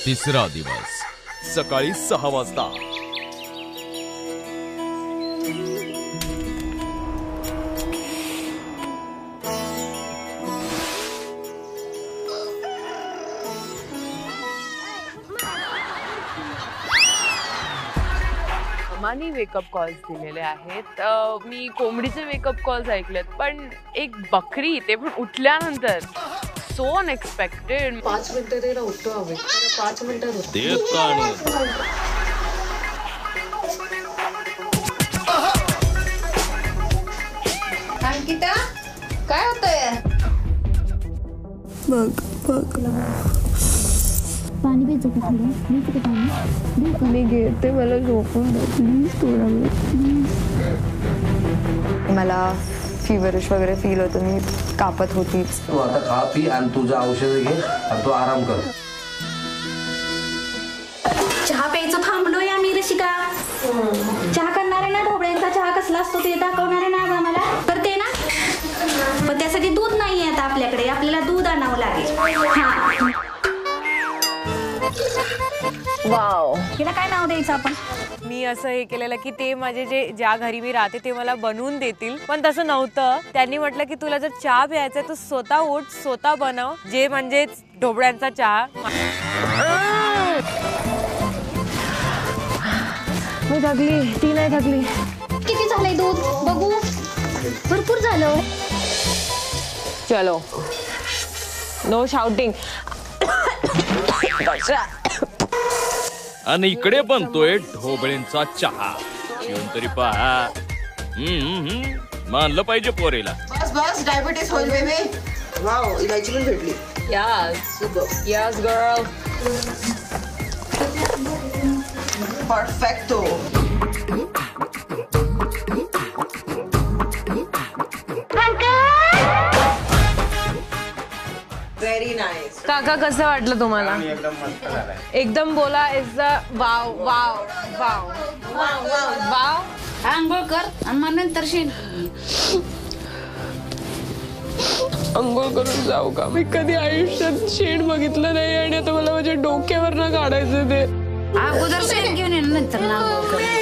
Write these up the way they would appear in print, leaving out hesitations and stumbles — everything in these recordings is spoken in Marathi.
तिसरा दिवस सकाळी 6 वाजता. मानी वेकअप कॉल्स दिलेले आहेत. मी कोंबडीचे वेकअप कॉल्स ऐकलेत, पण एक बकरी, ते पण उठल्यानंतर, सो अनएक्सपेक्टेड. 5 मिनिटं ते उठतो हवे, 5 मिनिटात अंकिता काय होतंय? बघ पाणी प्यायचं का थोडं? मी घेते, मला झोपून दे प्लीज थोडा वेळ. मला फिवरिश वगैरे फील होतं, मी कापत होतीच. तू आता खा पी आणि तुझं औषध घे आणि तू आराम कर. चहा प्यायचं थांबलोय आम्ही रशिका. चहा करणारे ना, ढोबळ्यांचा चहा कसला असतो ते दाखवणारे ना आम्हाला. करते ना, पण त्यासाठी दूध नाही आता आपल्याकडे, आपल्याला दूध आणावं लागेल. वाव. तिला काय नाव द्यायचं आपण? मी असं हे केलेलं की ते माझे ज्या घरी मी राहते ते मला बनवून देतील, पण तसं नव्हतं. त्यांनी म्हटलं की तुला जर चहा प्यायचा तू स्वतः उठ, स्वतः बनव, जे म्हणजेच ढोबळ्यांचा चहा. मी थकली, ती नाही थकली. किती झालंय दूध बघू? भरपूर झालं. चलो, नो शाउटिंग. आणि इकडे बनतोय ढोबळेंचा चहा. येऊन तरी पहा. मानलं पाहिजे पोरीला. बस डायबिटीज होईल बेबी. वाव, इलायची पण भेटली. Yes girl. Perfecto. Very nice. काका, कसं वाटलं तुम्हाला? एकदम बोला. Is the wow wow wow wow. आंघोळ कर आणि मग नंतर शेण. अंघोळ करून जाऊ का? मी कधी आयुष्यात शेण बघितलं नाही आणि आता मला माझ्या डोक्यावर ना काढायचं ते. अगोदर शेण घेऊन ये, नंतर ना आंघोळ कर.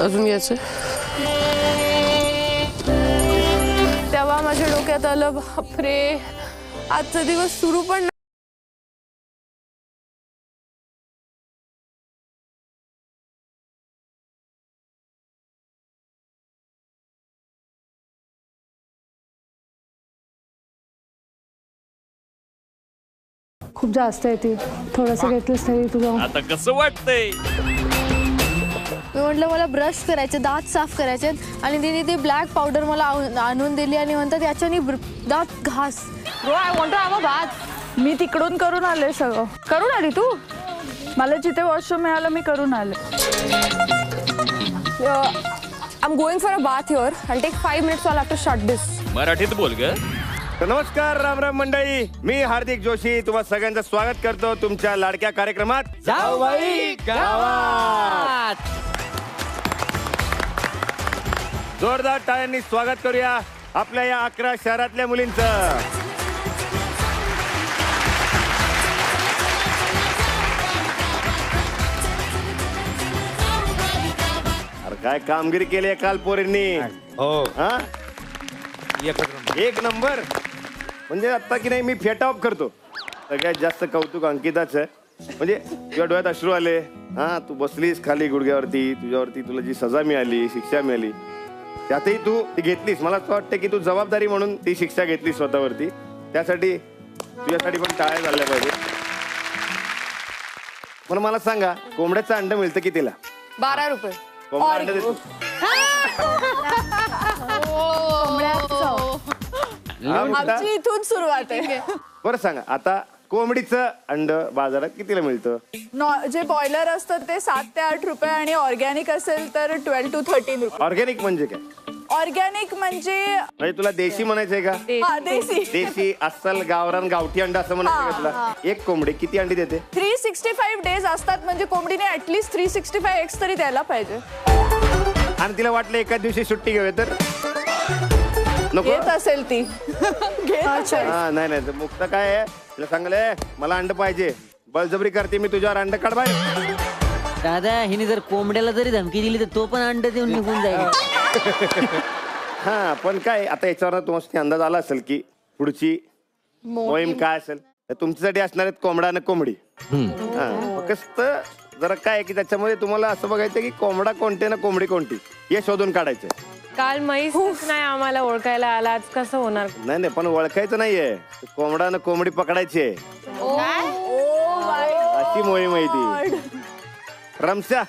अजून घ्यायचं. तेव्हा माझ्या डोक्यात आलं, बापरे, आजचा दिवस सुरू पण नाही. खूप जास्त आहे ती, थोडंसं घेतलंस तरी तुझं. आता कसं वाटतंय? मी म्हटलं मला ब्रश करायचे, दात साफ करायचे, आणि तिने ती ब्लॅक पावडर मला आणून दिली आणि म्हणतात याच्याने दात घास. Bro, I want to have a bath. मी तिकडून करून आले सगळं. करून आली तू? मला जिथे वॉशरूम मिळालं मी करून आले. I am going for a bath here. I take 5 minutes. I have to shut this. मराठीत बोल ग. नमस्कार, राम राम मंडळी. मी हार्दिक जोशी तुम्हा सगळ्यांचं स्वागत करतो तुमच्या लाडक्या कार्यक्रमात जाऊबाई गावात. जोरदार टाळ्यांनी स्वागत करूया आपल्या या 11 शहरातल्या मुलींचं. अरे काय कामगिरी केली आहे काल पोरींनी. हो, हा, एक नंबर. म्हणजे आता की नाही मी फेट ऑफ करतो. सगळ्यात जास्त कौतुक अंकिताच आहे. म्हणजे तुझ्या डोळ्यात अश्रू आले. हा, तू बसलीस खाली गुडघ्यावरती, तुझ्यावरती तुला जी सजा मिळाली, शिक्षा मिळाली, त्यातही तू ती घेतलीस. मला असं वाटतं की तू जबाबदारी म्हणून ती शिक्षा घेतली स्वतःवरती. त्यासाठी तुझ्यासाठी पण टाळ्या झाल्या पाहिजे. पण मला सांगा, कोंबड्याचं अंड मिळतं कितीला? 12 रुपये. कोंबडा अंड देतो. आमची इथून सुरुवात आहे. बरं सांगा, आता कोंबडीचं अंड बाजारात कितीला मिळतं? जे बॉयलर असतं ते 7 ते 8 रुपये आणि ऑर्गॅनिक असेल तर 12 to 13 रुपये. ऑर्गॅनिक म्हणजे काय? ऑर्गॅनिक म्हणजे तुला देशी म्हणायचंय का? हा, देशी. देशी अस्सल गावरान गावठी अंडा असं म्हणायचं का तुला? एक कोंबडी किती अंडी देते? 365 डेज असतात म्हणजे कोंबडीने ऍटलीस्ट 365 एग्स तरी द्यायला पाहिजे. आणि तिला वाटलं एका दिवशी सुट्टी घेऊया तर नको घेत असेल ती. घेत असेल. नाही नाही मुक्त काय आहे तिला सांगले मला अंड पाहिजे बळजबरी करते मी तुझ्यावर अंड काढ बाहेर. दादा हिने जर कोंबड्याला जरी धमकी दिली तर तो पण अंड देऊन निघून जाईल. हा पण काय आता याच्यावर तुम्हाला अंदाज आला असेल की पुढची मोहीम काय असेल. तुमच्यासाठी असणार आहेत कोंबडा आणि कोंबडी. फक्त जरा काय की त्याच्यामध्ये तुम्हाला असं बघायचं की कोंबडा कोणते ना कोंबडी कोणती हे शोधून काढायचं. काल म्हैस नाही आम्हाला ओळखायला आला आज कसं होणार? नाही पण ओळखायचं नाहीये कोंबडा आणि कोंबडी पकडायची आहे अशी मोहीम आहे ती. रमशा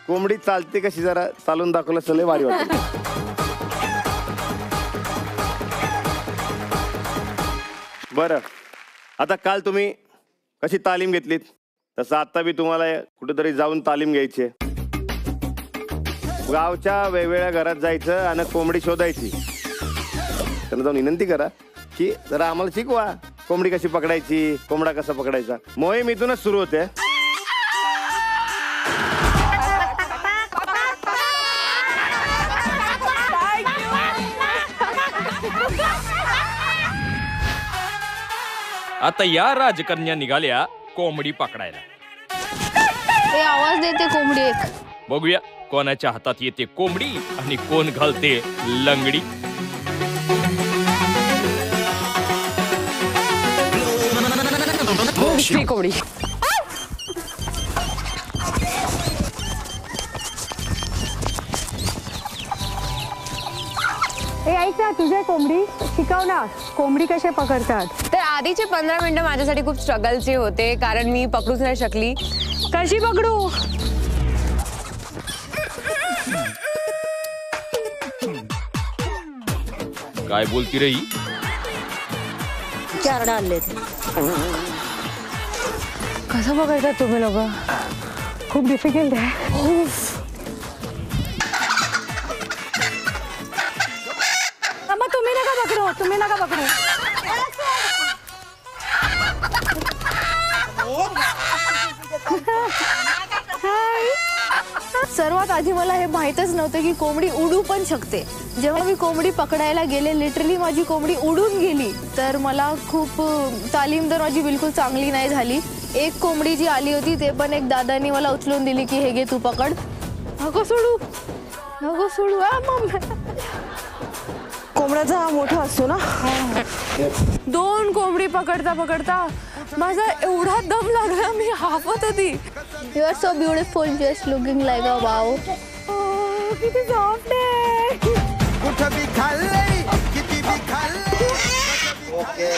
कोंबडी चालते कशी जरा चालून दाखवलं असेल भारी वाटत. बरं आता काल तुम्ही कशी तालीम घेतलीत तसं आता बी तुम्हाला कुठेतरी जाऊन तालीम घ्यायची. गावच्या वेगवेगळ्या घरात जायचं आणि कोंबडी शोधायची. त्यांना जाऊन विनंती करा की जरा आम्हाला शिकवा कोंबडी कशी पकडायची कोंबडा कसा पकडायचा. मोहीम इथूनच सुरू होते. आता या राजकन्या निघाल्या कोंबडी पकडायला. आवाज देते कोंबडी एक. बघूया कोणाच्या हातात येते कोंबडी आणि कोण घालते लंगडी. कोंबडी ऐका तुझ्या कोंबडी शिकव ना कोंबडी कशा पकडतात. तर आधीचे 15 मिनिटं माझ्यासाठी खूप स्ट्रगलचे होते कारण मी पकडूच नाही शकली. कशी पकडू? काय बोलती रही? चारडा आणले. कसं बघायचं तुम्ही लोक? खूप डिफिकल्ट आहे. तुम्ही नका पकडू तुम्ही नका पकडू. सर्वात आधी मला हे माहीतच नव्हतं की कोंबडी उडू पण शकते. जेव्हा मी कोंबडी पकडायला गेले लिटरली माझी कोंबडी उडून गेली. तर मला खूप तालीम तर माझी बिलकुल चांगली नाही झाली. एक कोंबडी जी आली होती ते पण एक दादानी मला उचलून दिली की हे घे तू पकड. नको सोडू नको सोडू. कोंबड्याचा हा मोठा असतो ना. 2 कोंबडी पकडता पकडता माझा एवढा दम लागला मी हाफत होती. You are so beautiful just looking like a wow. किती सॉफ्ट आहे. कुठं बी खाल्लंय किती बी खाल्लंय. ओके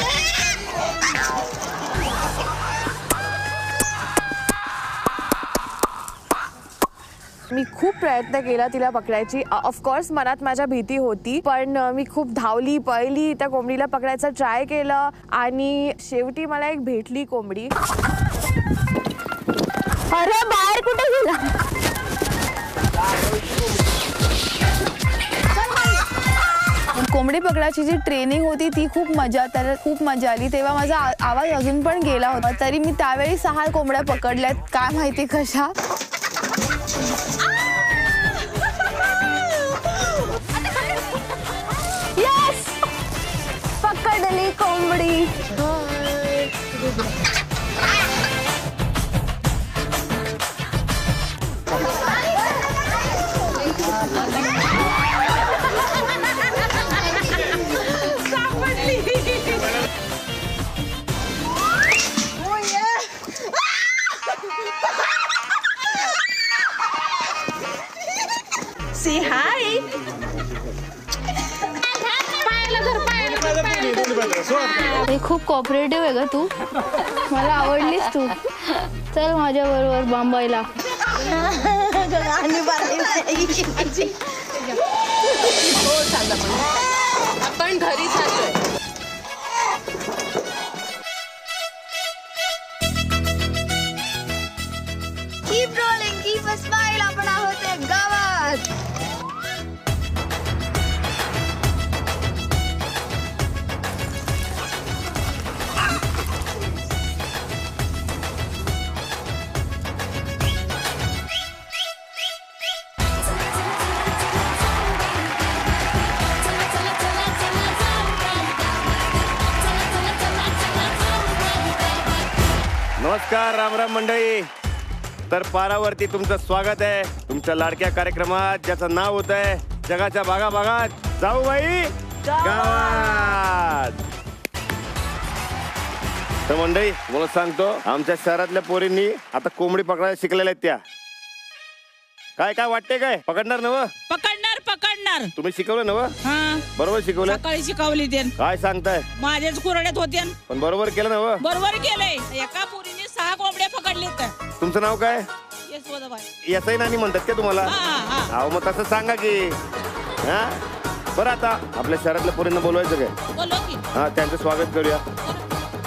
मी खूप प्रयत्न केला तिला पकडायची. ऑफकोर्स मनात माझ्या भीती होती पण मी खूप धावली पळली त्या कोंबडीला पकडायचा ट्राय केलं आणि शेवटी मला एक भेटली कोंबडी. अरे बाहेर कुठे गेला? कोंबडी पकडायची जी ट्रेनिंग होती ती खूप मजा आली. तेव्हा माझा आवाज अजून पण गेला होता. तरी मी त्यावेळी 6 कोंबड्या पकडल्यात काय माहिती कशा. यस पकडली कोंबडी. Say hi. खूप कॉपरेटिव्ह आहे ग तू. मला आवडलीस तू. चल माझ्या बरोबर बांबायला. आपण घरी चाललोय. Keep rolling keep a smile. आपण आहोत गावात. नमस्कार, राम राम मंडळी. तर पारावरती तुमचं स्वागत आहे तुमच्या लाडक्या कार्यक्रमात, ज्याचं नाव होत आहे जगाच्या भागाभागात जाऊबाई गावात. तर मंडळी मला सांगतो, आमच्या शहरातल्या पोरींनी आता कोंबडी पकडायला शिकलेल्या आहेत. त्या काय काय वाटते, काय पकडणार नव? पकडणार. तुम्ही शिकवलं नव? बरोबर शिकवलं? सकाळी शिकवली ते. काय सांगताय? माझ्याच कुरड्यात होते. पण बरोबर केलं नव? बरोबर केलंय. एका पोरीने 6 कोंबड्या पकडल्या. तुमचं नाव काय? याचंही नानी म्हणतात का तुम्हाला? अहो मग तसं सांगा की. हा बरं, आता आपल्या शहरातल्या पोरींना बोलवायचं काय? हा, त्यांचं स्वागत करूया.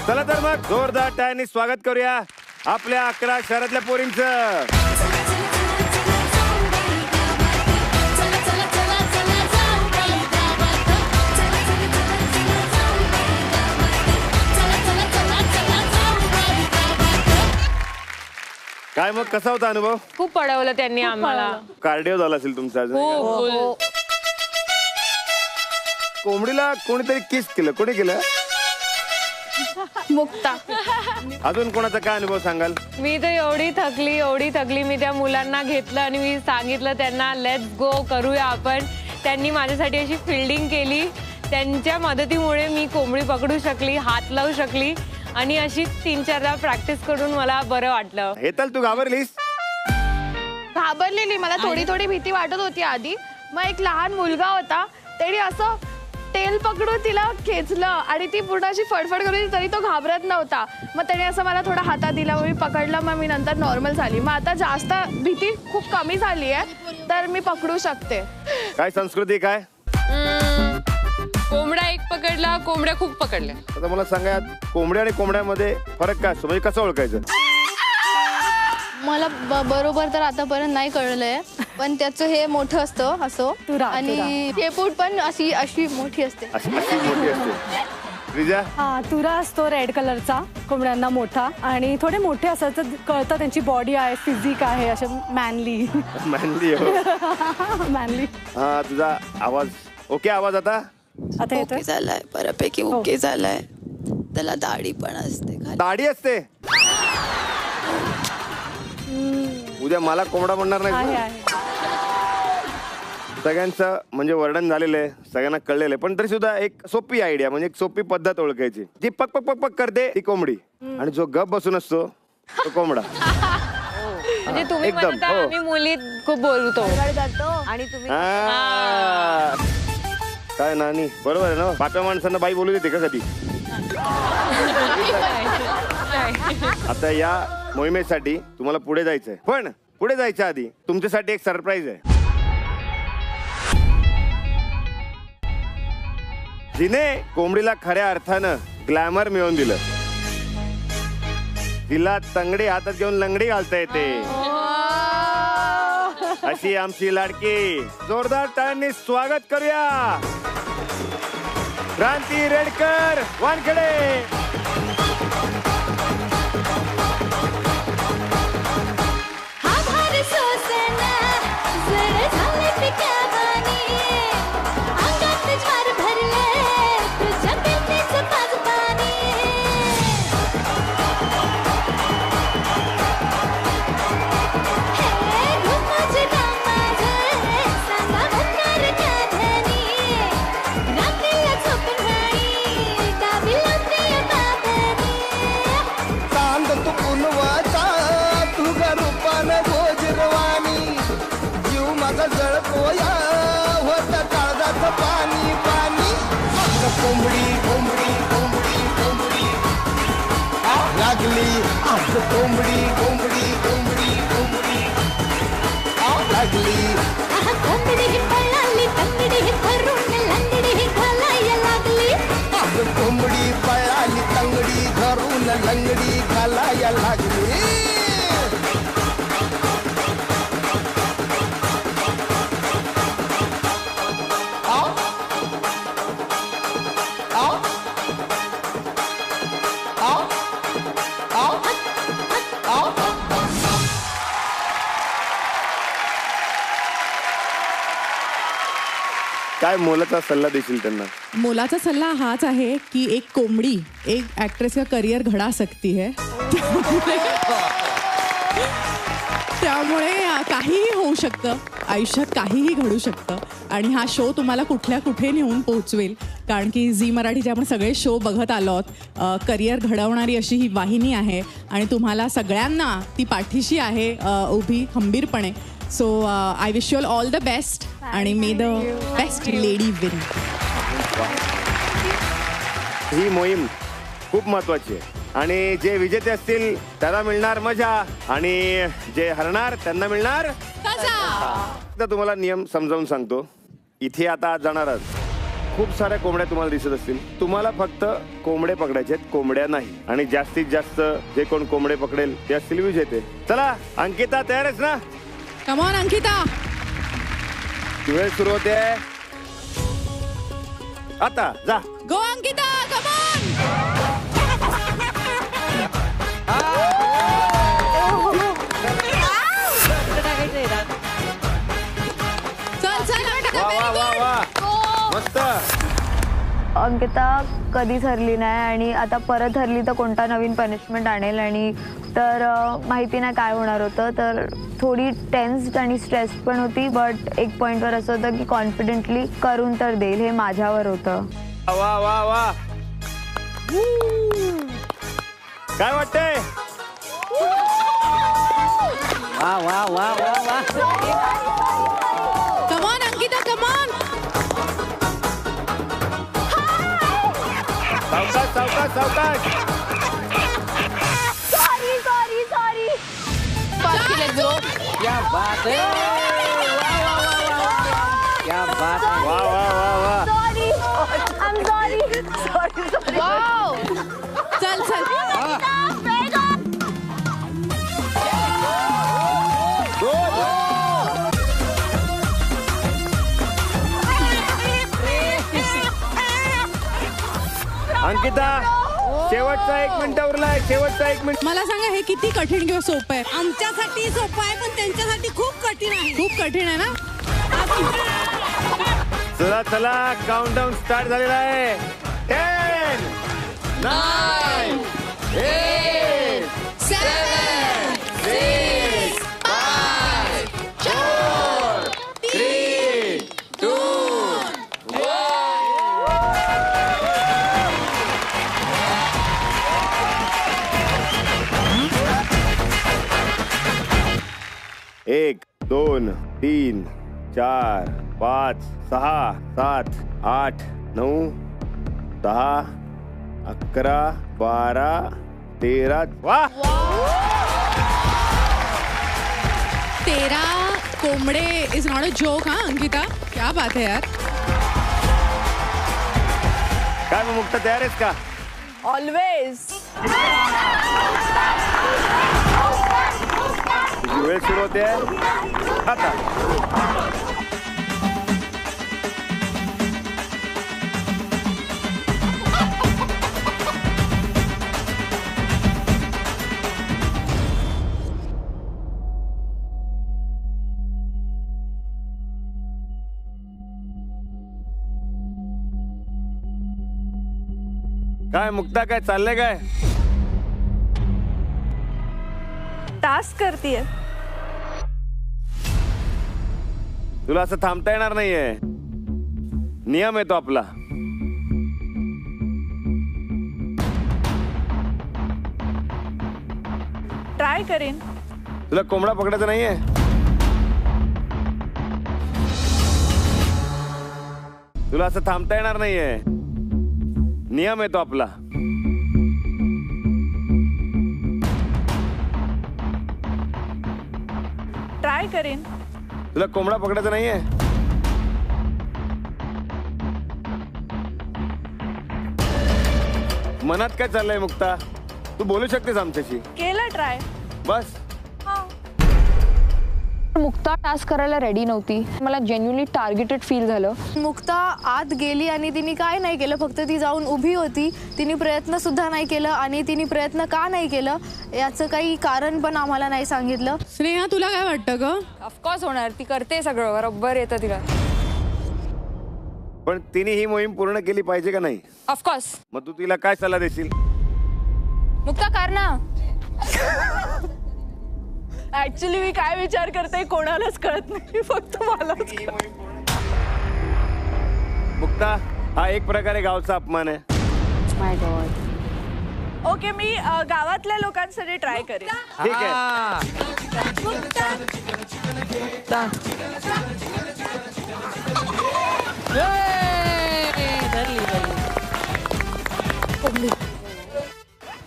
चला तर मग जोरदार टाळ्यांनी स्वागत करूया आपल्या 11 शहरातल्या पोरींचं. काय मग कसा होता अनुभव? खूप पडवलं त्यांनी आम्हाला. कार्डिओ झाला असेल तुमचा आज. कोंबडीला कोणीतरी किस केलं. कोणी केलं? मुक्ता. अजून कोणाचा काय अनुभव सांगाल? मी तर एवढी थकली. मी त्या मुलांना घेतलं आणि मी सांगितलं त्यांना लेट्स गो करूया आपण. त्यांनी माझ्यासाठी अशी फिल्डिंग केली. त्यांच्या मदतीमुळे मी कोंबडी पकडू शकली, हात लावू शकली आणि अशी 3-4दा प्रॅक्टिस करून मला बरं वाटलं. हे तर तू घाबरलीस? घाबरलेली, मला थोडी भीती वाटत होती आधी. मग एक लहान मुलगा होता, त्याने असं तेल पकडून तिला खेचलं आणि ती पूर्ण अशी फडफड करून, तरी तो घाबरत नव्हता. मग त्याने असं मला थोडा हातात दिला, मग मी पकडलं. मग मी नंतर नॉर्मल झाली. मग आता जास्त भीती खूप कमी झाली आहे, तर मी पकडू शकते. काय संस्कृती काय? कोंबड्या एक पकडला, कोंबड्या खूप पकडल्या. आता मला सांगा, कोंबड्या आणि कोंबड्यामध्ये फरक काय असतो, म्हणजे कसं ओळखायचं? मला बरोबर तर आतापर्यंत नाही कळलंय, पण त्याचं हे मोठं असतं असं आणि शेपूट पण अशी मोठी असते. अशी मोठी असते. रिजा? हा, तुरा असतो रेड कलरचा कोंबड्यांना मोठा, आणि थोडे मोठे असतात कळतं त्यांची बॉडी आहे, फिजिक आहे, असे मॅनली. मॅनली. हा, तुझा आवाज ओके? आवाज आता ओके झालाय, बऱ्यापैकी ओके झालाय. त्याला दाढी पण असते. दाढी असते? उद्या मला कोंबडा म्हणणार नाही. सगळ्यांचं म्हणजे वर्णन झालेलं आहे, सगळ्यांना कळलेलं आहे, पण तरी सुद्धा एक सोपी आयडिया, म्हणजे एक सोपी पद्धत ओळखायची. जी पक पक पक पक करते ती कोंबडी, आणि जो गप बसून असतो तो कोंबडा. म्हणजे तुम्ही म्हणता आम्ही मुली खूप बोलतो आणि तुम्ही काय नानी, बरोबर आहे ना? बाप्या माणसांना बाई बोलू देते का कधी? आता या मोहिमेसाठी तुम्हाला पुढे जायचंय, पण पुढे जायच्या आधी तुमच्यासाठी एक सरप्राईज आहे. जिने कोंबडीला खऱ्या अर्थानं ग्लॅमर मिळवून दिलं, तिला तंगडी हातात घेऊन लंगडी घालता येते, अशी आमची लाडकी. जोरदार टाळ्यांनी स्वागत करूया क्रांती रेडकर वानखेडे. कोंबडी कोंबडी कोंबडी कोंबडी लागली आज कोंबडी कोंबडी कोंबडी कोंबडी लागली कोंबडी पळाली तंगडी धरून लंगडी घालायला लागली. आज कोंबडी पळाली तंगडी धरून लंगडी घालायला लागली. काय मोलाचा सल्ला देशील त्यांना? मोलाचा सल्ला हाच आहे की एक कोंबडी एक एक्ट्रेस का करियर घडा सकती है. त्यामुळे काहीही होऊ शकतं आयुष्यात, काहीही घडू शकतं आणि हा शो तुम्हाला कुठल्या कुठे नेऊन पोहोचवेल. कारण की झी मराठीचे आपण सगळे शो बघत आलो आहोत. करियर घडवणारी अशी ही वाहिनी आहे आणि तुम्हाला सगळ्यांना ती पाठीशी आहे उभी खंबीरपणे. So I wish you all the best आणि may the best lady win. ही मोहीम खूप महत्वाची आहे आणि जे विजेते असतील त्याला मिळणार मजा आणि जे हरणार त्यांना मिळणार तर तुम्हाला नियम समजावून सांगतो. इथे आता आज जाणारच खूप साऱ्या कोंबड्या तुम्हाला दिसत असतील. तुम्हाला फक्त कोंबडे पकडायचे आहेत, कोंबड्या नाही. आणि जास्तीत जास्त जे कोण कोंबडे पकडेल ते असतील विजेते. चला अंकिता तयारच ना? Come on Ankita. वेळ सुरू होते आता. जा गो अंकिता, कम ऑन. मस्त. अंकिता कधीच हरली नाही आणि आता परत हरली तर कोणता नवीन पनिशमेंट आणेल आणि तर माहिती नाही काय होणार होतं. तर थोडी टेन्स्ड आणि स्ट्रेस्ड पण होती. बट एक पॉइंटवर असं होतं की कॉन्फिडेंटली करून तर देईल हे माझ्यावर होतं. वा वा वा. काय वाटतंय? वा वा वा वा वा. Come on Ankita, come on. सावकाश सावकाश सावकाश. Sorry sorry sorry. क्या बात है. क्या बात है. वा वा वा वा. Sorry I am sorry. Sorry wow. चल चल. अंकिता शेवटचा 1 मिनिट उरलाय. शेवटचा 1 मिनिट. मला सांगा हे किती कठीण किंवा सोपं आहे? आमच्यासाठी सोपं आहे पण त्यांच्यासाठी खूप कठीण आहे. खूप कठीण आहे ना. चला चला काउंटडाऊन स्टार्ट झालेला आहे. 10 9 8 7 6 5 4 3 2 1 2 3 4 5 6 7 8 9 10 11 12 13. वा. 13 कोंबडे इज नॉट अ जोक. हा अंकिता, क्या बात है यार. काय मग मुक्ता तयार आहेस का? ऑलवेज. वेळ सुरू होते आता. काय मुक्ता काय चाललंय काय? टास्क करतीये. तुला असं थांबता येणार नाहीये. नियम आहे तो आपला. ट्राय करेन. तुला कोंबडा पकडायचा नाहीये. तुला असं थांबता येणार नाहीये. नियम आहे तो आपला. ट्राय करेन. तुला कोंबडा पकडायचा नाहीये. मनात काय चाललंय मुक्ता? तू बोलू शकतेस आमच्याशी. केलं ट्राय. बस. मुक्ता टास्क करायला रेडी नव्हती. मला जेन्युअनली टार्गेटेड फील झालं. मुक्ता आत गेली आणि तिने काय नाही केलं, फक्त ती जाऊन उभी होती. तिने प्रयत्न सुद्धा नाही केलं आणि तिने प्रयत्न का नाही केलं याचं काही कारण पण आम्हाला नाही सांगितलं. स्नेहा तुला काय वाटतं ग? ऑफकोर्स होणार. ती करते सगळं बरोबर, येतं तिला. पण तिने ही मोहीम पूर्ण केली पाहिजे का नाही? ऑफकोर्स. मग तू तिला काय सल्ला देशील? मुक्ता कर ना. ऍक्च्युली मी काय विचार करते कोणालाच कळत नाही, फक्त मलाच. मुक्ता, हा एक प्रकारे गावचा अपमान आहे. माय गॉड. ओके, मी गावातल्या लोकांसाठी ट्राय करेन. ठीक आहे.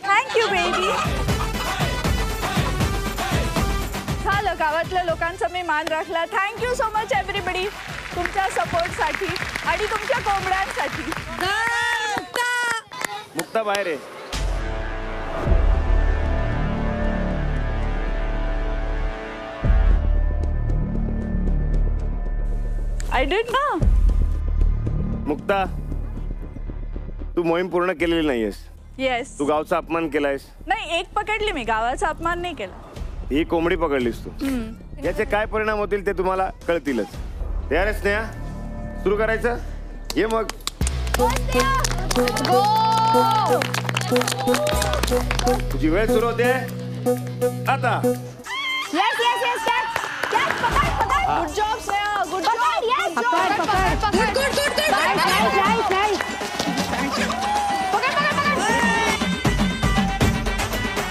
Thank you baby. झालं, गावातल्या लोकांचा मी मान राखला. थँक्यू सो मच एव्हरीबडी तुमच्या सपोर्टसाठी आणि तुमच्या कोंबड्यांसाठी. मुक्ता बाहेर आहे. आय डिड ना. मुक्ता, तू मोहीम पूर्ण केलेली नाहीयेस. येस. तू गावचा अपमान केलायस. नाही, एक पकडली मी, गावाचा अपमान नाही केला. ही कोंबडी पकडलीस तू. याचे काय परिणाम होतील ते तुम्हाला कळतीलच. तयार आहेस स्नेहा? सुरू करायचं? ये मग. तुझी वेळ सुरू होते आता. Yes yes yes catch catch पकड पकड. Good job Sneha, good job. Yes पकड पकड पकड. Good good good good. Nice nice nice. पकड पकड पकड.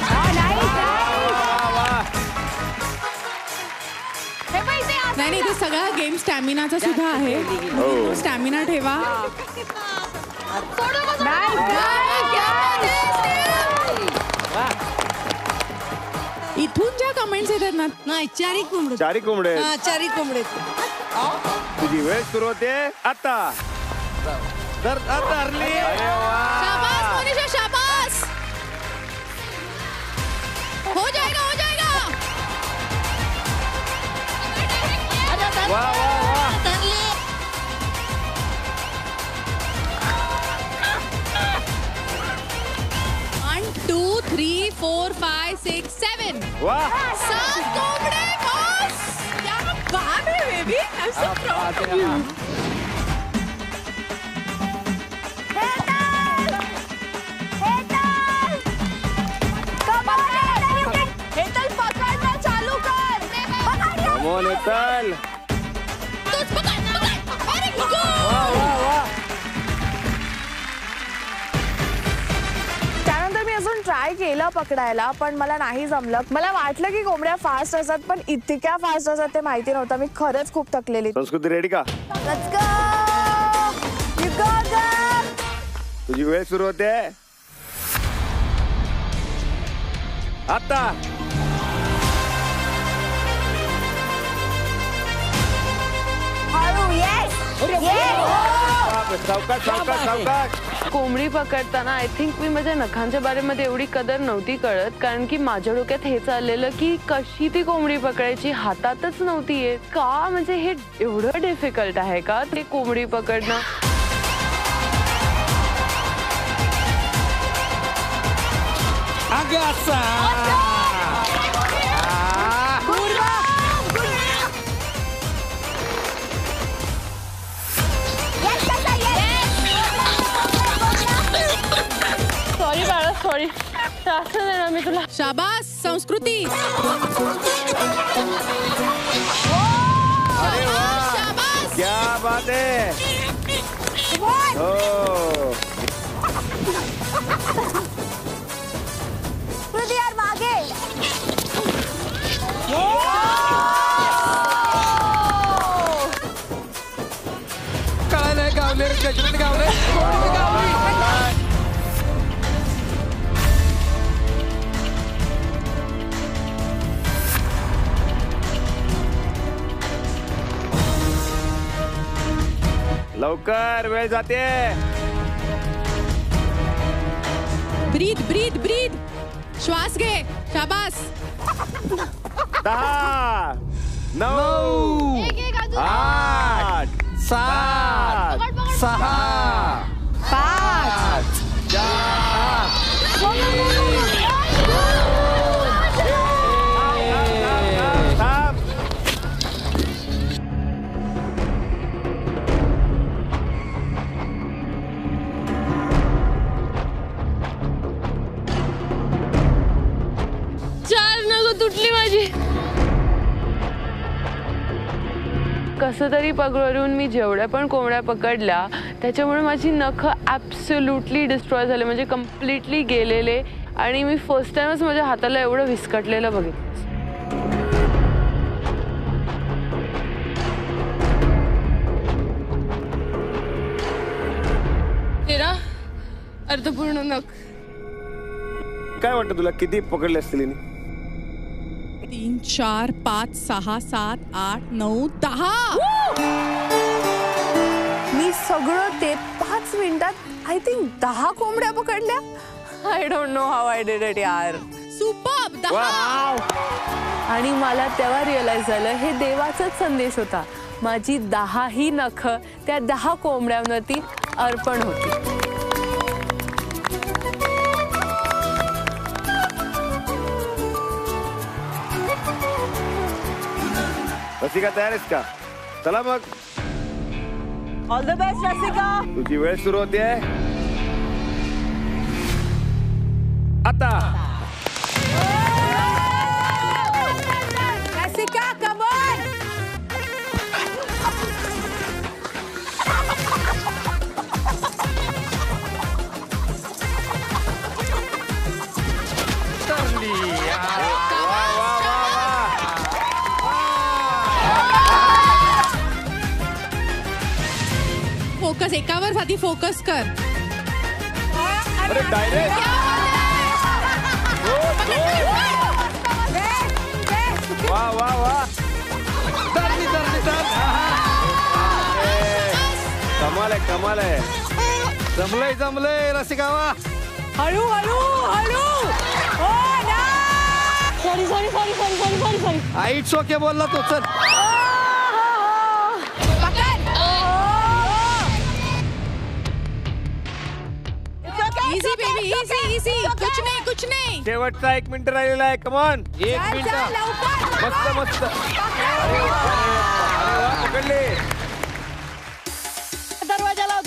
हां नाइस नाइस. हे पैसे नाही नाही, ते सगळा गेम स्टॅमिनाचा सुद्धा आहे. स्टॅमिना ठेवा. इथून ज्या कमेंट्स येतात ना, नाही चारी कोंबडे. चारी कोंबडे. चारी कोंबडे. तुझी वेळ सुरू होते आता. तर आता हरली. शाबास मोनिशा, शाबास. हो जाएगा हो जाएगा. वा वा वा. 1 2 3 4 5 6 7. वाह. 7 कोंबडे बॉस. क्या बात है baby. I am so proud of you. Hetal पकडणं चालू कर. Come on, Hetal. तूच पकड पकड. Very good. वाह वाह वाह. त्यानंतर मी अजून ट्राय केलं पकडायला, पण मला नाही जमलं. मला वाटलं की कोंबड्या फास्ट असतात, पण इतक्या फास्ट असतात ते माहिती नव्हतं. मी खरंच खूप थकलेली. संस्कृती रेडी का? Let's go. You go girl. तुझी वेळ सुरू होते आता. हळू. येस सावकाश सावकाश सावकाश. कोंबडी पकडताना आय थिंक मी माझ्या नखांच्या बारेमध्ये एवढी कदर नव्हती कळत, कारण की माझ्या डोक्यात हे चाललेलं की कशी ती कोंबडी पकडायची, हातातच नव्हती येत का. म्हणजे हे एवढं डिफिकल्ट आहे का ते कोंबडी पकडणं. सॉरी बाळा, सॉरी. असं देणार मी तुला. शाबास संस्कृती. शाबास. क्या बात है. हो. यार मागे. कळालं गावले गजबंद गावले. लवकर, वेळ जाते. ब्रीद ब्रीद ब्रीद. श्वास घे. शाबास. 10 9 8 7 6 5 4 तुटली माझी. कसं तरी पकडून मी जेवढ्या पण कोंबड्या पकडल्या त्याच्यामुळे माझी नखं ॲब्सोल्युटली डिस्ट्रॉय झाले, म्हणजे कम्प्लिटली गेलेले. आणि मी फर्स्ट टाइमच माझ्या हाताला एवढं विस्कटलेलं बघितलं. तेरा अर्थपूर्ण नख. काय वाटतं तुला किती पकडले असतील हिने? 3 4 5 6 7 8 9 10. मी सगळं ते 5 मिनिटात आय थिंक 10 कोंबड्या पकडल्या. I don't know how I did it यार. सुपर्ब. 10. आणि मला तेव्हा रिअलाइज झालं हे देवाचाच संदेश होता. माझी 10 ही नख त्या 10 कोंबड्यांवरती अर्पण होती. रसिका तयार आहेस का? चला मग. All the best Rasika. तुझी वेळ सुरू होते आता. Rasika come on. फोकस एकावर साधी फोकस कर. अरे डायरेक्ट. वा वा वा. कमाल आहे कमाल आहे. जमलंय रसिका. वा हळू हळू हळू. सॉरी. आईट्स ओके बोलला तो. चल इजी बेबी इजी. कुछ नाही. शेवटचा 1 मिनिट राहिलेला आहे. Come on 1 minute. मस्त. अरे वा पकडले. दरवाजा लाव.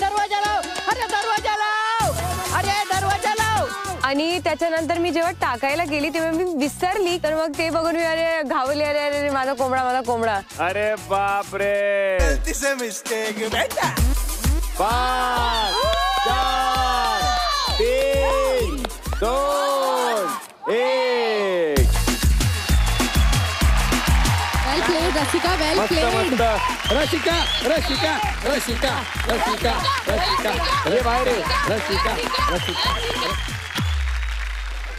अरे दरवाजा लाव. आणि त्याच्यानंतर मी जेव्हा टाकायला गेली तेव्हा मी विसरली. तर मग ते बघून मी अरे घावली. अरे माझा कोंबडा. अरे बाप रे. 5 4 3 2 1. वेल प्लेड रसिका. वेल प्लेड. रसिका. अरे बाहेर रसिका.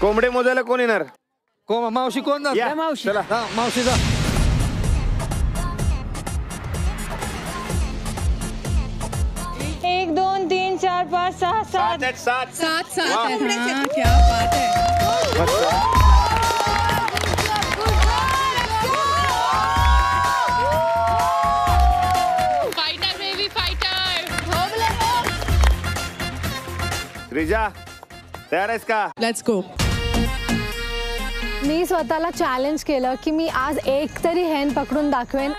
कोंबडे मोजायला कोण येणार? मावशी कोण या, मावशी. चला. मावशी जा. 1 2 3 4 5 6 7. 7. क्या बात है. Fighter baby fighter. रिजा तयार आहेस का? Let's go. मी स्वतःला चॅलेंज केलं की मी आज एक तरी हेन पकडून दाखवेन.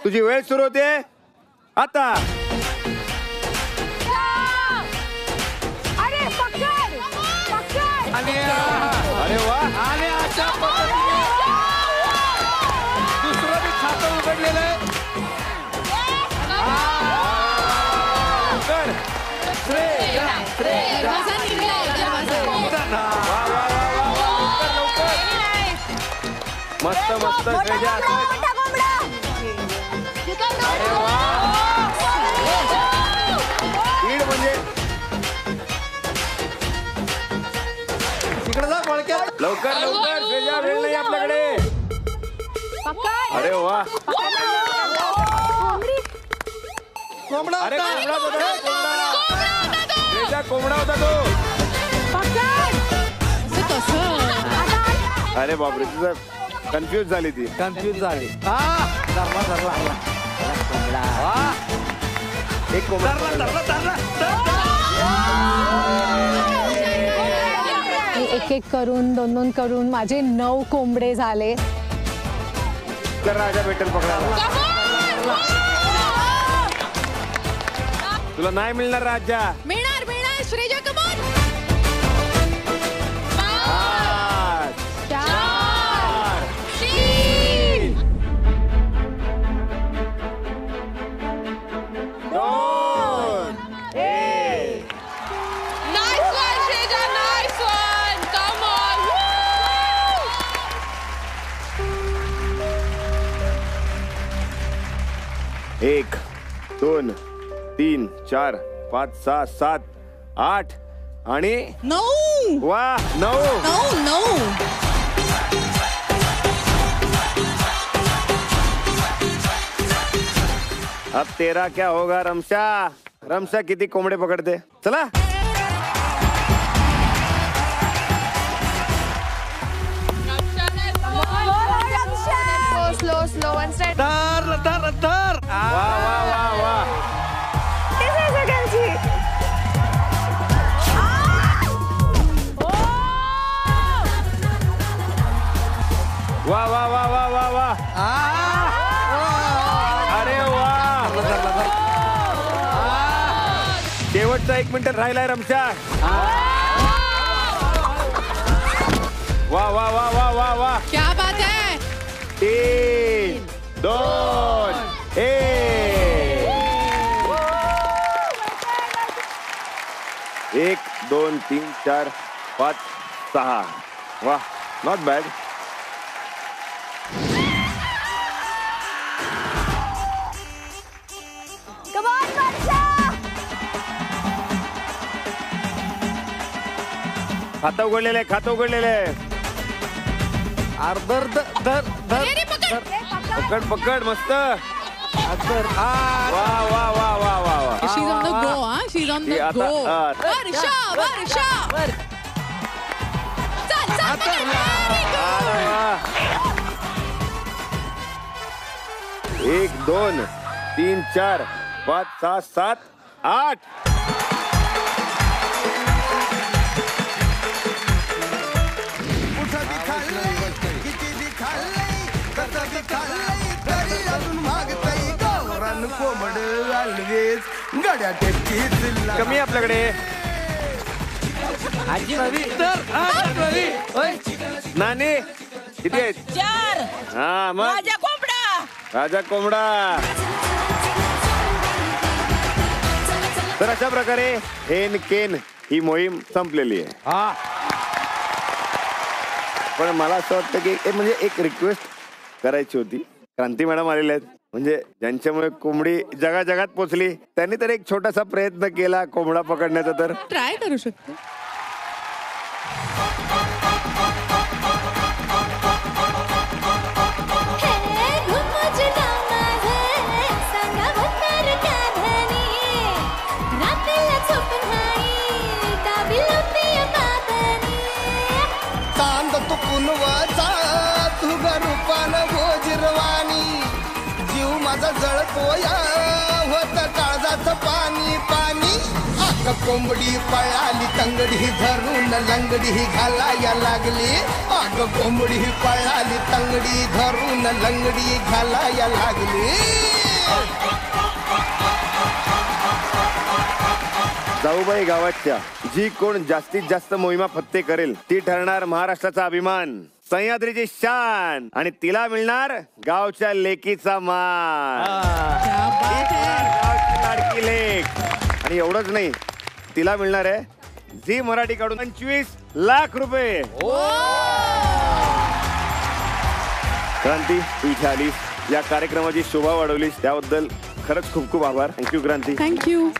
तुझी वेळ सुरू होते आता. अरे पकड. अरे वा. दुसरं मी खातं उघडलेलं आहे. मस्त श्रेया. अरे वा. स्पीड म्हणजे तिकडे जा बळक्यात. लवकर श्रेया. वेळ नाही आपल्याकडे. अरे वा. कोंबडा. अरे कोंबडा होता तो. अरे बापरे. तुझं कन्फ्यूज झाली ती. धरला. एक कोंबडा. एक करून 2 करून माझे 9 कोंबडे झाले. राजा भेटेल पकडायला. तुला नाही मिळणार राजा. मिळणार. Shreya come on. 1 2 3 4 5 6 7 8 आणि 9. वा 9. 9. अब तेरा क्या होगा रमशा. रमशा किती कोंबडे पकडते चला. Slow slow one step. वा वा वा वा. वा वा वा वा वा वा. अरे वा. शेवटचा 1 मिनिट राहिलाय रमशा. वा वा वा वा वा वा. क्या बात है. 3 2 1. 1 2 3 4 5 6. वा नॉट बॅड. खातं उघडलेलं आहे. खातं उघडलेलं आहे. धर धर धर पकड पकड मस्त. वा वा वा वा वा वा. She's on the go, huh? She's on the go. वर्षा. चल. 1 2 3 4 5 6 7 8. कमी आपल्याकडे. नानी किती आहेत. 4. हा मग राजा कोंबडा. राजा कोंबडा. तर अशा प्रकारे हेन केन ही मोहीम संपलेली आहे. पण मला असं वाटतं की म्हणजे एक रिक्वेस्ट करायची होती. क्रांती मॅडम आलेल्या आहेत म्हणजे ज्यांच्यामुळे कोंबडी जगात पोचली त्यांनी तर एक छोटासा प्रयत्न केला कोंबडा पकडण्याचा. तर ट्राय करू शकतो. चांद तू पुनवाचा तुझ्या रूपानं गोजिरवाणी जीव माझा जळतोया होत काळजाचं पाणी पाणी. आक कोंबडी पळाली तंगडी धरून लंगडी घालाया लागली. आग कोंबडी पळाली तंगडी धरून लंगडी घालाया लागली. जाऊबाई गावाच्या जी कोण जास्तीत जास्त मोहिमा फत्ते करेल ती ठरणार महाराष्ट्राचा अभिमान, सह्याद्रीची शान आणि तिला मिळणार गावच्या लेकीचा मान. गावची लाडकी लेक. आणि एवढंच नाही तिला मिळणार आहे झी मराठी कडून 25 लाख रुपये. क्रांती तू इथे आलीस या कार्यक्रमाची शोभा वाढवलीस त्याबद्दल खरंच खूप खूप आभार. थँक्यू क्रांती. थँक्यू.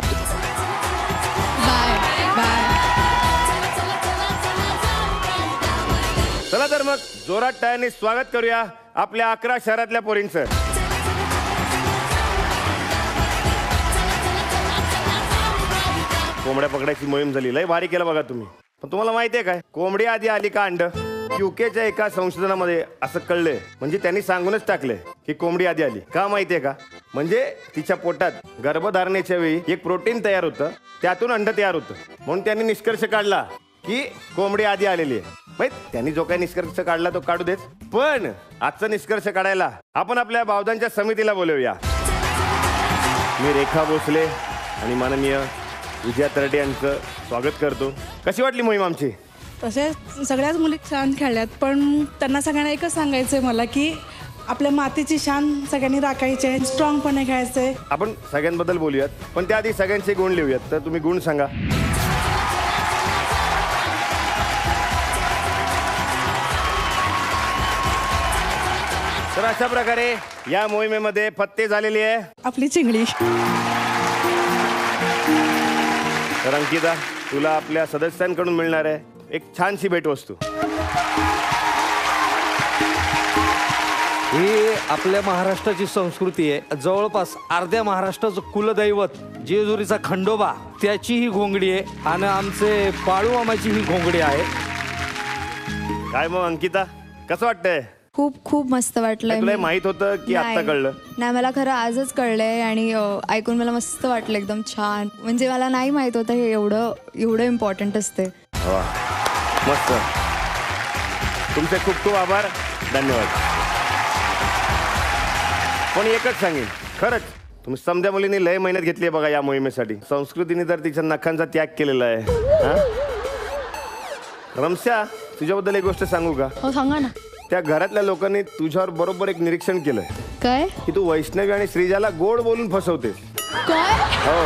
चला तर मग जोरात टाळ्यांनी स्वागत करूया आपल्या 11 शहरातल्या पोरींचं. कोंबड्या पकडायची मोहीम झाली. लय भारी केलं बघा तुम्ही. पण तुम्हाला माहितीये काय कोंबडी आधी आली का अंड. युकेच्या एका संशोधनामध्ये असं कळलंय म्हणजे त्यांनी सांगूनच टाकलंय की कोंबडी आधी आली. का माहितीये का म्हणजे तिच्या पोटात गर्भधारणेच्या वेळी एक प्रोटीन तयार होतं त्यातून अंड तयार होतं. म्हणून त्यांनी निष्कर्ष काढला की कोंबडी आधी आलेली आहे. माहित त्यांनी जो काही निष्कर्ष काढला तो काढू देत. पण आजचा निष्कर्ष काढायला आपण आपल्या बावधांच्या समितीला बोलवूया. मी रेखा भोसले आणि माननीय विजया तरडे यांचं स्वागत करतो. कशी वाटली मोहीम आमची. तसे सगळ्याच मुली छान खेळल्यात पण त्यांना सगळ्यांना एकच सांगायचंय मला की आपल्या मातीची शान सगळ्यांनी राखायची आहे. स्ट्रॉंगपणे खेळायचंय. आपण सगळ्यांबद्दल बोलूयात पण त्याआधी सगळ्यांचे गुण लिहूयात. तर तुम्ही गुण सांगा. तर अशा प्रकारे या मोहिमेमध्ये फत्ते झालेली आहे आपली चिंगडी. तर अंकिता, तुला आपल्या सदस्यांकडून मिळणार आहे एक छानशी भेटवस्तू. ही आपल्या महाराष्ट्राची संस्कृती आहे. जवळपास अर्ध्या महाराष्ट्राचं कुलदैवत जेजुरीचा खंडोबा त्याची ही घोंगडी आहे आणि आमचे बाळू मामाची ही घोंगडी आहे. काय मग अंकिता, कसं वाटतंय? खूप खूप मस्त वाटलंय. तुला माहित होतं की आता कळलं? नाही, मला खरं आजच कळलंय आणि ऐकून मला मस्त वाटलं, एकदम छान. म्हणजे मला नाही माहित होतं हे एवढं इम्पॉर्टंट असते. मस्त. तुमचे खूप खूप आभार, धन्यवाद. पण एकच सांगेन, खरंच तुम्ही समध्या मुलींनी लय मेहनत घेतली आहे बघा या मोहिमेसाठी. संस्कृतीने तर तिच्या नखांचा त्याग केलेला आहे. रमशा, तुझ्याबद्दल एक गोष्ट सांगू का? हो, सांगा ना. त्या घरातल्या लोकांनी तुझ्यावर बरोबर एक निरीक्षण केलंय. काय? की तू वैष्णवी आणि श्रीजाला गोड बोलून फसवतेस. काय? हो,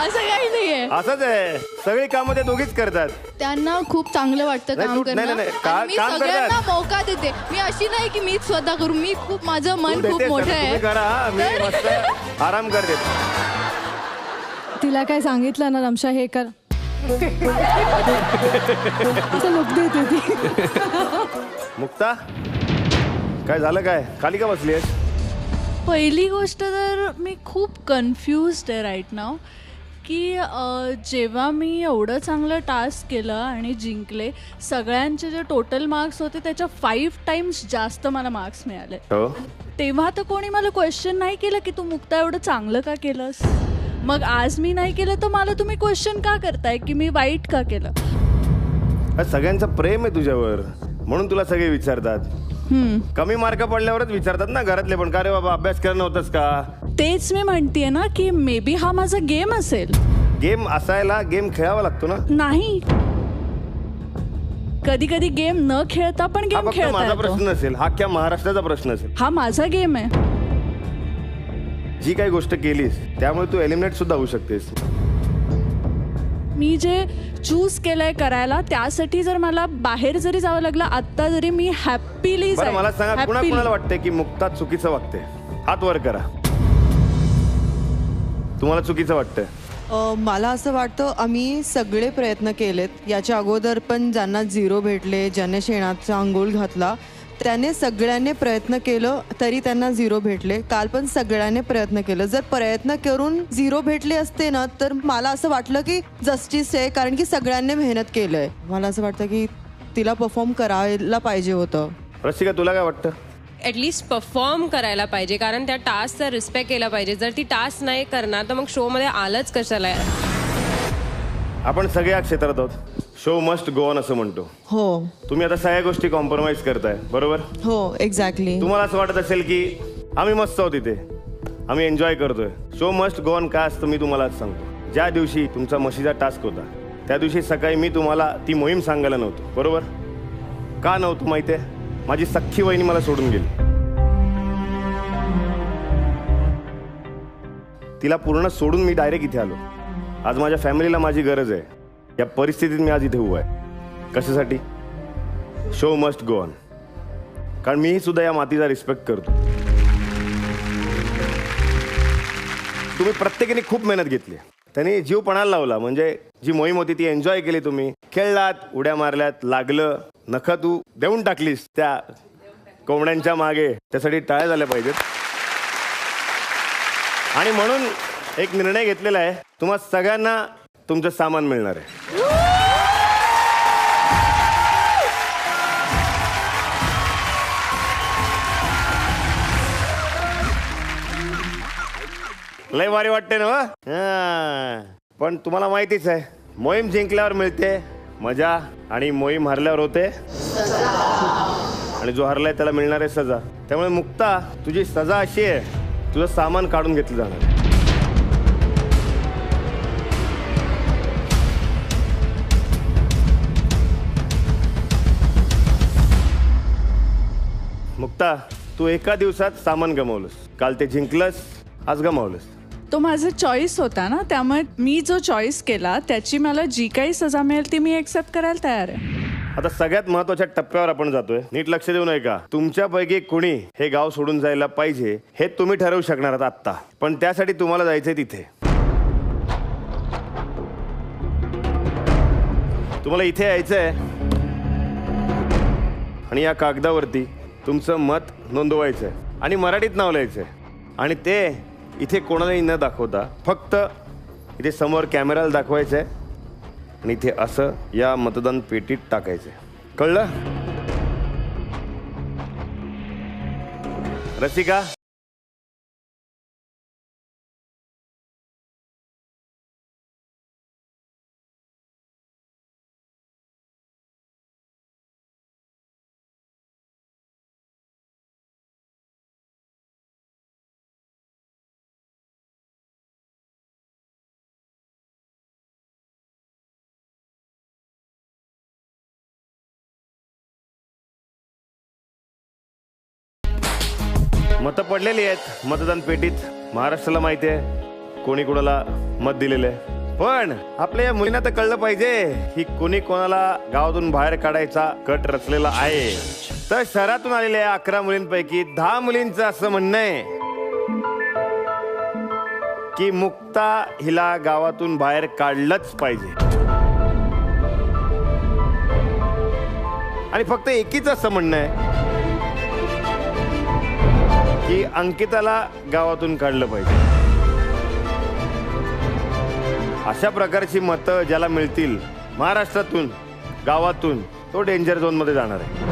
असं काही नाहीये. असंच आहे. सगळी कामं ते दोघीच करतात. त्यांना खूप चांगलं वाटतं नाही, काम तू- करणं. नाही, नाही, आणि मी काम सगळ्यांना करतात. मौका देते. मी अशी नाही की मीच स्वतः करू. मी खूप, माझं मन तू खूप देतेस, मोठं तुम्ही आहे. करा, हा. मी मस्त आराम करते. तिला काय सांगितलं ना, रमशा हे कर. असं लोक देते ती. मुक्ता, काय झालं? काय खाली का बसली आहेस? पहिली गोष्ट तर मी खूप कन्फ्युज्ड आहे राईट नाव की जेव्हा मी एवढं चांगलं टास्क केलं आणि जिंकले, सगळ्यांचे जे टोटल मार्क्स होते त्याच्या 5 टाइम्स जास्त मला मार्क्स मिळाले. तेव्हा तर कोणी मला क्वेश्चन नाही केलं की तू मुक्ता एवढं चांगलं का केलंस. मग आज मी नाही केलं तर मला तुम्ही क्वेश्चन का करताय की मी वाईट का केलं. सगळ्यांचं प्रेम आहे तुझ्यावर म्हणून तुला सगळे विचारतात. कमी मार्क पडल्यावरच विचारतात ना घरातले पण, का रे बाबा अभ्यास करणं होतंस का. तेच मी म्हणतेय ना की मे बी हा माझा गेम असेल. गेम असायला गेम खेळावा लागतो ना. नाही, कधी कधी गेम न खेळता पण हा गेम फक्त खेळता माझा येतो. प्रश्न नसेल, हा क्या महाराष्ट्राचा प्रश्न असेल. हा माझा गेम आहे. जी काही गोष्ट केलीस त्यामुळे तू एलिमिनेट सुद्धा होऊ शकतेस. मी जे चूज केलंय करायला त्यासाठी जर मला बाहेर जरी जावं लागलं आत्ता जरी मी हॅपीली बरं मला सांगा, कुणाला वाटतंय की मुक्ता चुकीचं वागते? हात वर करा. तुम्हाला चुकीचं वाटतंय? मला असं वाटतं आम्ही सगळे प्रयत्न केलेत. याच्या अगोदर पण ज्यांना 0 भेटले, ज्याने शेणाचा अंघोळ घातला, त्याने सगळ्यांनी प्रयत्न केलं तरी त्यांना 0 भेटले. काल पण सगळ्यांनी प्रयत्न केलं. जर प्रयत्न करून 0 भेटले असते ना तर मला असं वाटलं की जस्टिस आहे, कारण की सगळ्यांनी मेहनत केलंय. मला असं वाटतं की तिला परफॉर्म करायला पाहिजे होतं. रसिका, तुला काय वाटतं? ॲटलिस्ट परफॉर्म करायला पाहिजे, कारण त्या टास्कचा रिस्पेक्ट केला पाहिजे. जर ती टास्क नाही करणार तर मग शोमध्ये आलंच कशाला. आपण सगळे या क्षेत्रात आहोत. शो मस्ट गो ऑन असं म्हणतो. हो, तुम्ही आता सगळ्या गोष्टी कॉम्प्रोमाइज करताय, बरोबर? हो, एक्झॅक्टली. तुम्हाला असं वाटत असेल की आम्ही मस्त आहोत इथे, आम्ही एन्जॉय करतोय. शो मस्ट गो ऑन का असतं मी तुम्हाला आज सांगतो. ज्या दिवशी तुमचा म्हशीचा टास्क होता त्या दिवशी सकाळी मी तुम्हाला ती मोहीम सांगायला नव्हतो, बरोबर? का नव्हतं माहिती आहे? माझी सख्खी वहिनी मला सोडून गेली. तिला पूर्ण सोडून मी डायरेक्ट इथे आलो. आज माझ्या फॅमिलीला माझी गरज आहे. या परिस्थितीत मी आज इथे उभा आहे. कशासाठी? Show must go on. कारण मीही सुद्धा या मातीचा रिस्पेक्ट करतो. तुम्ही प्रत्येकाने खूप मेहनत घेतली, त्यांनी जीव पणाला लावला. म्हणजे जी मोहीम होती ती एन्जॉय केली. तुम्ही खेळलात, उड्या मारल्यात, लागलं. नखं तू देऊन टाकलीस त्या कोंबड्यांच्या मागे. त्यासाठी टाळ्या झाल्या पाहिजेत. आणि म्हणून एक निर्णय घेतलेला आहे, तुम्हा सगळ्यांना तुमचं सामान मिळणार आहे. लय भारी वाटते ना? पण तुम्हाला माहितीच आहे, मोहीम जिंकल्यावर मिळते मजा आणि मोहीम हरल्यावर होते आणि जो हरलाय त्याला मिळणार आहे सजा. त्यामुळे मुक्ता, तुझी सजा अशी आहे, तुझं सामान काढून घेतलं जाणार. मुक्ता, तू एका दिवसात सामान गमावलंस. काल ते जिंकलंस, आज गमावलंस. तो माझा चॉईस होता ना, त्यामुळे मी जो चॉईस केला त्याची मला जी काही सजा मिळेल ती मी एक्सेप्ट करायला तयार आहे. आता सगळ्यात महत्वाच्या टप्प्यावर आपण जातोय. नीट लक्ष देऊ नये का? तुमच्यापैकी कुणी हे गाव सोडून जायला पाहिजे हे तुम्ही ठरवू शकणार आहात आत्ता. पण त्यासाठी तुम्हाला जायचंय तिथे. तुम्हाला इथे यायचंय आणि या कागदावरती तुमचं मत नोंदवायचंय आणि मराठीत नाव लिहायचंय. आणि ते इथे कोणालाही न दाखवता फक्त इथे समोर कॅमेराला दाखवायचंय आणि इथे असं या मतदान पेटीत टाकायचंय. कळलं? रसिका, मतं पडलेली आहेत मतदान पेटीत. महाराष्ट्राला माहिती आहे कोणी कोणाला मत दिलेलं आहे. पण आपल्या या मुलींना तर कळलं पाहिजे की कोणी कोणाला गावातून बाहेर काढायचा कट रचलेला आहे. तर शहरातून आलेल्या 11 मुलींपैकी 10 मुलींचं असं म्हणणं आहे की मुक्ता हिला गावातून बाहेर काढलंच पाहिजे. आणि फक्त एकीच असं म्हणणं आहे की अंकिताला गावातून काढलं पाहिजे. अशा प्रकारची मतं ज्याला मिळतील महाराष्ट्रातून गावातून तो डेंजर झोन मध्ये जाणार आहे.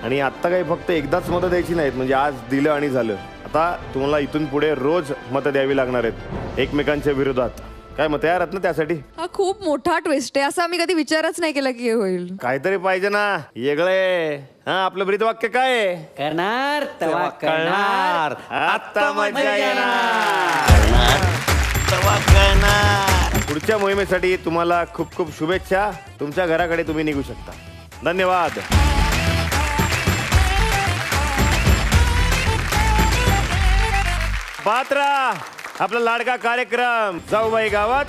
आणि आत्ता काही फक्त एकदाच मतं द्यायची नाहीत म्हणजे आज दिलं आणि झालं. आता तुम्हाला इथून पुढे रोज मतं द्यावी लागणार आहेत एकमेकांच्या विरोधात. काय मग तयार आहात ना त्यासाठी? हा खूप मोठा ट्विस्ट आहे. असं आम्ही कधी विचारच नाही केला की हे होईल. काहीतरी पाहिजे ना वेगळे. हा, आपलं ब्रीदवाक्य काय आहे? करणार तेव्हा करणार. आता मजा येणार. पुढच्या मोहिमेसाठी तुम्हाला खूप खूप शुभेच्छा. तुमच्या घराकडे तुम्ही निघू शकता. धन्यवाद. पात्रा आपला लाडका कार्यक्रम जाऊबाई गावात